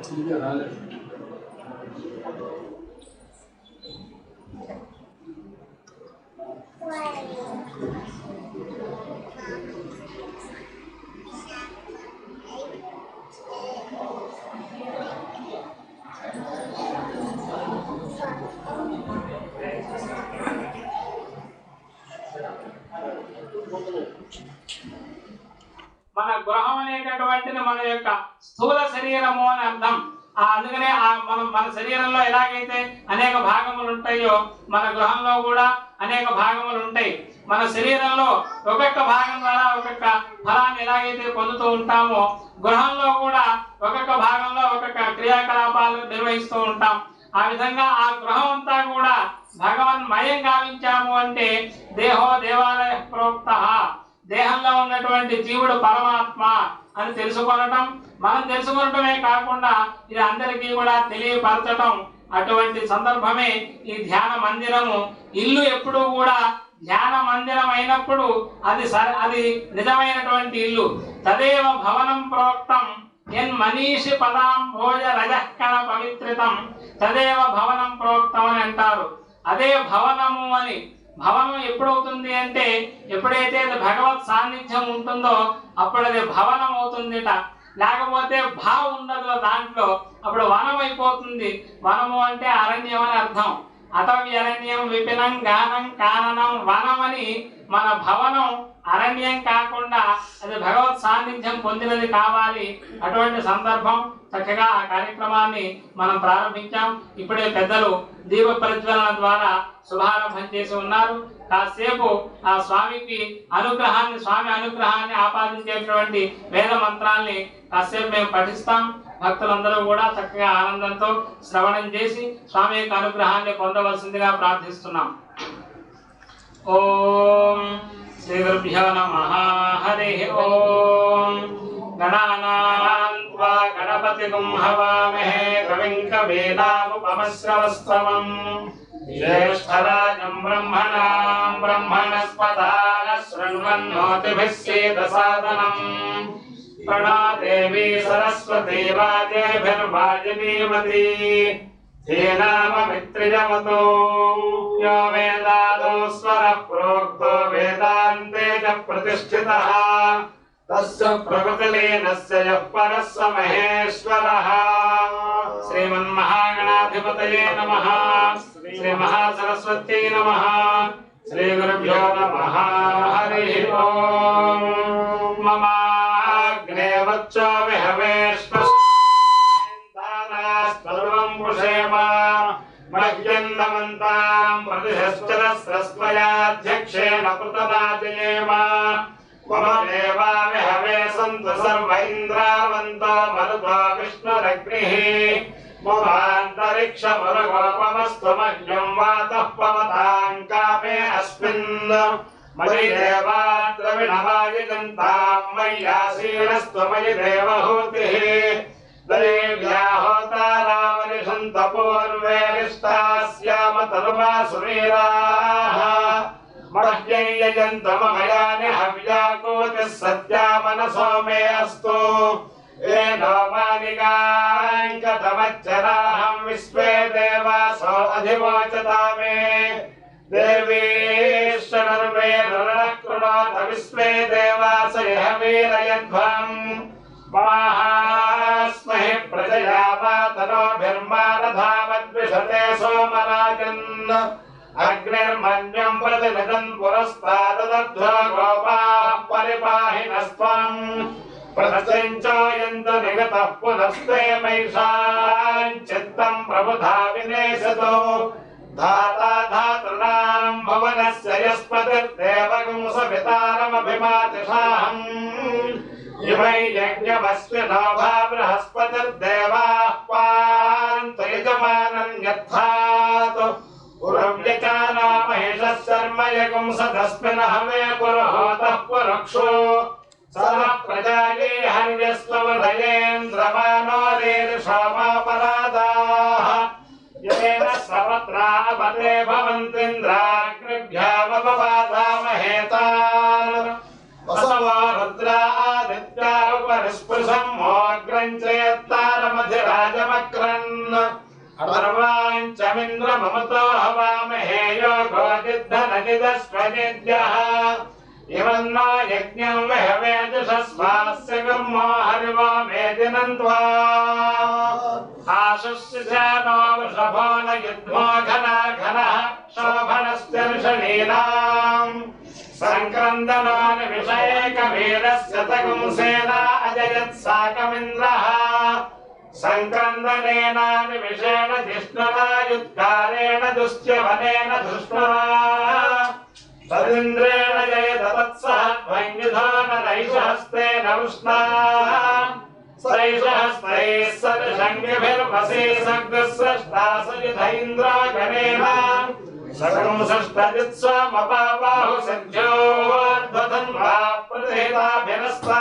మన గృహం అనేటటువంటిది మన యొక్క స్థూల శరీరము అని అర్థం. అందుకనే మన శరీరంలో ఎలాగైతే అనేక భాగములు ఉంటాయో మన గృహంలో కూడా అనేక భాగములు ఉంటాయి. మన శరీరంలో ఒక్కొక్క భాగం ద్వారా ఒక్కొక్క ఫలాన్ని ఎలాగైతే పొందుతూ ఉంటామో గృహంలో కూడా ఒక్కొక్క భాగంలో ఒక్కొక్క క్రియాకలాపాలు నిర్వహిస్తూ ఉంటాం. ఆ విధంగా ఆ గృహం అంతా కూడా భగవన్మయం గావించాము అంటే దేహో దేవాలయ ప్రోక్త, దేహంలో ఉన్నటువంటి జీవుడు పరమాత్మ అని తెలుసుకోవటం, మనం తెలుసుకోవటమే కాకుండా ఇది అందరికీ కూడా తెలియపరచటం. అటువంటి సందర్భమే ఈ ధ్యాన మందిరము. ఇల్లు ఎప్పుడూ కూడా ధ్యాన మందిరం అయినప్పుడు అది నిజమైనటువంటి ఇల్లు. తదేవ భవనం ప్రోక్తం ఎన్ మనీషి పదాం భోజ రజకణ పవిత్రితం, తదేవ భవనం ప్రోక్తం అని అంటారు. అదే భవనము అని. భవనం ఎప్పుడవుతుంది అంటే ఎప్పుడైతే అది భగవత్ సాన్నిధ్యం ఉంటుందో అప్పుడు అది భవనం అవుతుందిట. లేకపోతే భావ ఉండదు దాంట్లో, అప్పుడు వనం అయిపోతుంది. వనము అంటే అరణ్యం అని అర్థం. అటవ్యరణ్యం విపినం గానం కాననం వనం అని. మన భవనం అరణ్యం కాకుండా అది భగవత్ సాన్నిధ్యం పొందినది కావాలి. అటువంటి సందర్భం చక్కగా ఆ కార్యక్రమాన్ని మనం ప్రారంభించాం. ఇప్పుడే పెద్దలు దీప ప్రజ్వలన ద్వారా శుభారంభం చేసి ఉన్నారు. కాసేపు ఆ స్వామి అనుగ్రహాన్ని ఆపాదించేటువంటి వేద మంత్రాల్ని కాసేపు మేము పఠిస్తాం. భక్తులందరూ కూడా చక్కగా ఆనందంతో శ్రవణం చేసి స్వామి యొక్క అనుగ్రహాన్ని పొందవలసిందిగా ప్రార్థిస్తున్నాం. ఓం శ్రీ గురుభ్యో నమః. హరి ఓం. గణానాం త్వా గణపతిగం హవామహే కవిం కవీనాముపమశ్రవస్తమం జ్యేష్ఠరాజం బ్రహ్మణస్పదాన శృణ్వన్నోతిభిः సేదసాదనం. ప్రణాదేవి సరస్వతి వాజేభిర్వాజినీవతి ధీనామమిత్రిజమతో యో వేదాదో స్వరః ప్రోక్తో వేదాంతే చ ప్రతిష్ఠితః తస్య ప్రకృతిలీనస్య యః పరः స మహేశ్వరः. శ్రీమన్మహాగణాధిపతయే నమః. శ్రీ మహాసరస్వత్యై నమః. శ్రీ గురుభ్యో నమః. హరి ఓం. మమాగ్నే వచ్చో విహవేష్పర్వం పుషేమ మహ్యందమంతాం ప్రతిశ్చరస్రస్వయాధ్యక్షేణ కృతనాజయేమ. మమ దేవా విహవే సంతు సర్వ ఇంద్రావంతో మరుతో విష్ణురగ్నిః. మమాంతరిక్షమురగోపమస్తు మహ్యం వాతః పవతాం కామే అస్మిన్. మయి దేవాద్రవిణవాయుజంతాం మయ్యాసీనస్తు మయి దేవహూతిః. దేవ్యా హోతారావనిషంత పూర్వే రిష్టాస్యామ తనుమాసురీరాః. మహ్యం యజంత మమయాని హవ్యాకోతిః సత్యా మనసో మే అస్తు. ఏనో మానిగాంకతమచ్చరాహం విశ్వే దేవాసో అధివోచతామే. దేవీశ్వరర్వే నరకృణోత విశ్వే దేవాస యః వీరయధ్వం. మహాస్మహి ప్రజయా మాతనోభిర్మానధామద్విషతే సోమరాజన్. అగ్నిర్మన్యం ప్రతినిధన్ పురస్తాదధ్వో గోపాః పరిపాహినస్త్వం. ప్రసంచోయంత నిగతః పునస్తే మైషాం చిత్తం ప్రభుధా వినేశతో. धाता धातॄणां भवनस्य यस्पतिर्देवगं सवितारमभिमातिषाहम्. इमै यज्ञमस्मिनो भा बृहस्पतिर्देवाः पान्तु यजमानम् यत्थातु. पुरव्यचानो महिषः शर्म यगं सदस्मिन् हवे पुरोहोतः पुरुक्षो. सनः प्रजाये हर्यस्ववदयेन्द्रमानो रेरिषोमापराधाः. येन सर्वत्रापते भवन्तीन्द्राग्निभ्यामपपादामहेतान्. वसवो रुद्रा आदित्या उपरिस्पृशं मोऽग्रं चेत्तारमधिराज अर्वाञ्चमिन्द्रममतो हवामहे योगोदिद्धनजिदस्वनिद्यः इमन्नो यज्ञं विहवेजुषस्वास्य कर्मो हरिवो मेदिनन्त्वा आशुस्यजानो वृषभो न युद्धो घना घनः शोभनस्त्यर्षणीनाम् सङ्क्रन्दनानि विषयेकवीरस्य तगुंसेना अजयत् साकमिन्द्रः सङ्क्रन्दनेनानि विषेण जिष्णुना युत्कारेण दुश्च्यवनेन धृष्णुना तदिन्द्रेण जयत तत्सह ध्वञ्युधो न नैषहस्तेन वृष्णा सैषहस्तैः सदशङ्गिभिर्वशी सग्रस्रष्टा सयुध इन्द्रागणेन सगुंसष्टजित्स्वमपाबाहु सज्जोऽध्वधन्वा प्रतिहिताभिनस्ता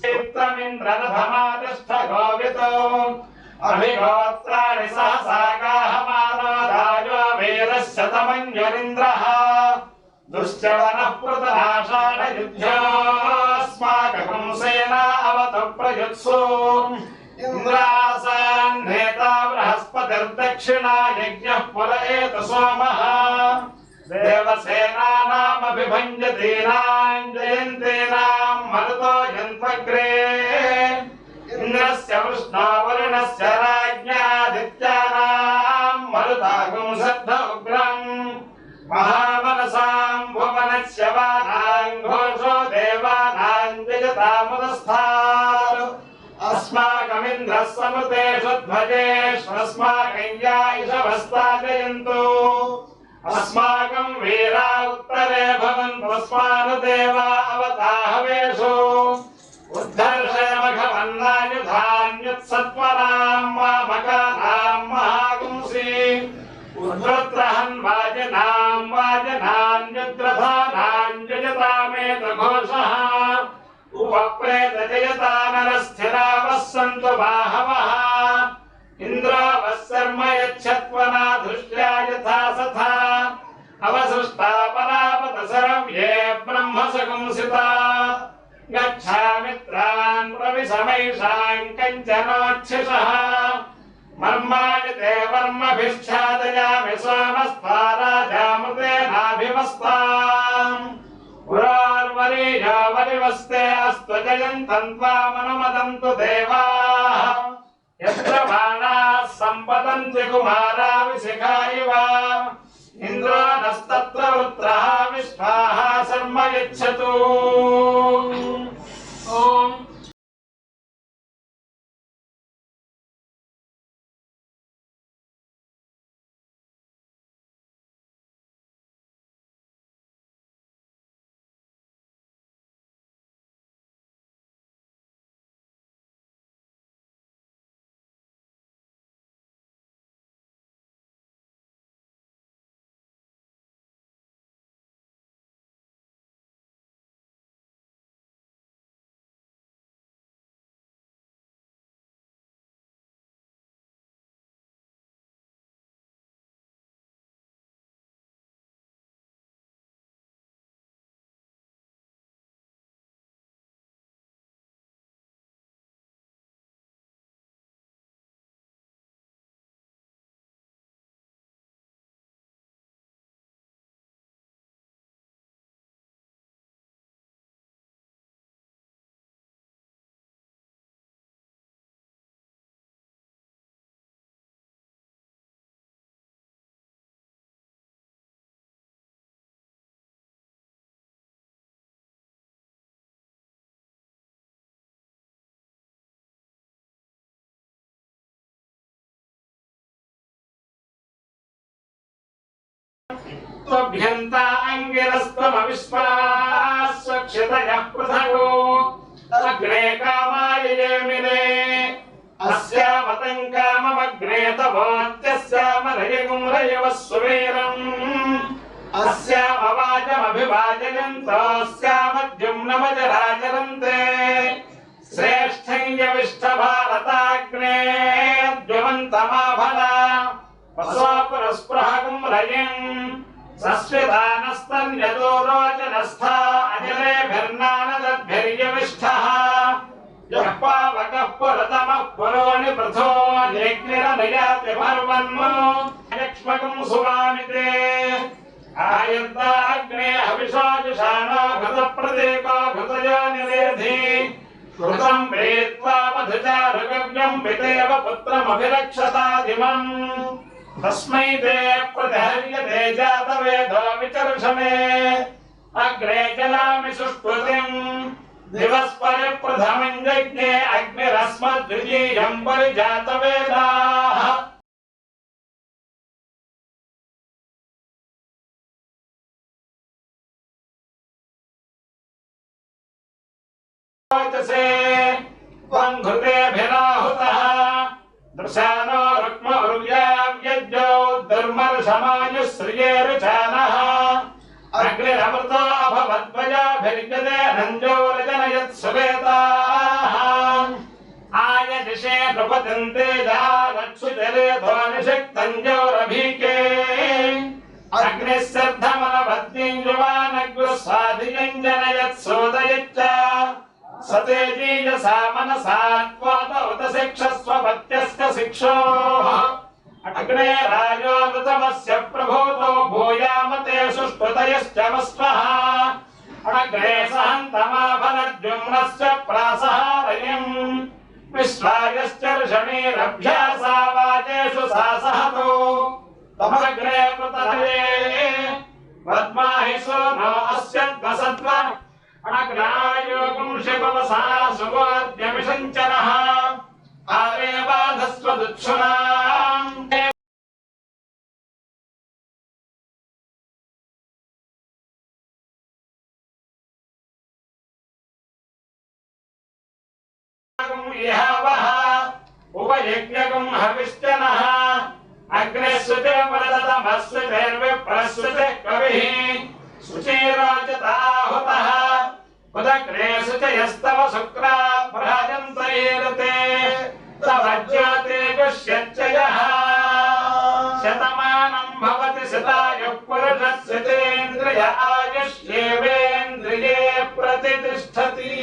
चित्तमिन्द्रनभमातिष्ठ गोवितो अभिगोत्राणि सहसा गाहमानो राजो वीरस्य तमन्युरिन्द्रः दुश्चवनः पृतनाषाढयुध्योऽस्माकं सेना अवतु प्रयुत्सु इन्द्रासान्नेता बृहस्पतिर्दक्षिणा यज्ञः पुरयेतु सोमः देवसेनानामभिभञ्जतीनां जयन्तीनां मरुतो यन्त्वग्रे इन्द्रस्य वृष्णो वरुणस्य राज्ञादित्यानां मरुतागुं सद्ध उग्रम् महामनसां भुवनस्य वानां घोषो देवानां जयतामुदस्थात् अस्माकमिन्द्रः समृतेषु ध्वजेष्वस्माकं या इषवस्ताजयन्तु अस्माकं वीरा उत्तरे भवन्तु अस्मानुदेवा अवताहवेषु उद्धर्षमघवन्नायुधान्युत्सत्वरां मामकानां महागुंसि उद्धृत्रहन् वाजनान्युद्रथानान्युजतामेतघोषः उपप्रेतजयता नरस्थिरावः सन्तु बाहवः इन्द्रो वः यच्छत्वना दृष्ट्या यथा सथा अवसृष्टा परापत सर्वे ब्रह्म सगुंसिता गच्छामित्रान् प्रविशमैषां कञ्चनोच्छिषः मर्माणि वर्मभिश्चादयामि सोमस्त्वा राजामृतेनाभिमस्ताम् पुरार्वरीयो वरिवस्ते अस्तु जयन्तं त्वामनुमदन्तु देवाः यत्र बाणाः सम्पतन्ति कुमारा विशिखा इव इन्द्रो नस्तत्र वृत्रः विश्वाः शर्म यच्छतु ॐ त्वभ्यन्ता अङ्गिरस्त्वमविश्वास्वक्षितयः पृथगो अग्ने कामाय येमिने अस्यामतं काममग्ने तवोत्यस्यामरयगुं रयवः सुवीरम् अस्यामवाचमभिवाजयन्तोऽस्यामद्युम्नमजराचरन्ते श्रेष्ठं यविष्ठभारताग्ने द्युमन्तमाभला वसोपुरस्पृहगुं रयिम् सस्वितानस्तन्यतो रोचनस्था अजलेभिर्नानदद्भिर्यविष्ठः यः पावकः पुरतमः पुरोणि पृथो यज्ञरनयाति पर्वन्नो यक्ष्मकं सुवामिते आयन्ताग्ने हविषाजुषाणो घृतप्रतीको घृतयो निवेधि श्रुतं वेत्त्वा मधुचारुगव्यं पितेव पुत्रमभिरक्षतादिमम् तस्मै ते प्रतिहर्यते जातवेदो विचर्षणे अग्रे जलामि सुष्ठुतिम् दिवस्परिप्रथमं यज्ञे अग्निरस्मद्वितीयं परिजातवेदाः त्वं घृतेभिराहुतः दृशानो रुक्मरुव्याव्यज्ञो दुर्मर्षमायुश्रिये रुचानः अग्निरमृतो अभवद्वयाभिर्यते नञ्जोरजनयत् सुवेदाः आयदिशे नृपतन्ते जालक्षुचरेतो निषक्तञ्जोरभीके अग्निः सर्धमनवद्यञ्जुवानग्रः स्वाधियञ्जनयत् सोदयच्च सतेजीयसा मनसा त्वात उत शिक्षस्व पत्यस्य शिक्षोः अग्ने राजोऽमृतमस्य प्रभूतो भूयामते सुष्ठुतयश्च वस्वः अग्रे सहन्तमाभनद्युम्नश्च प्रासहारयम् विश्वायश्च ऋषणीरभ्यासा वाचेषु सासहतो तमग्रे पृतये पद्माहिषो नो अस्यद्वसद्व अग्रायोगं शिववसा सुगोद्यमिषञ्चरः आरे बाधस्वदुच्छुनाम् इहावः उपयज्ञकं हविष्यनः अग्ने सुते वरदतमस्वितेर्विप्रस्विते कविः सुचेराजताहुतः उदग्रे सुचयस्तव शुक्रा भ्राजन्तैरते तव ज्योतिर्गुष्यच्चयः शतमानं भवति शतायुः पुरुषस्यतेन्द्रिय आयुष्येवेन्द्रिये प्रतितिष्ठति।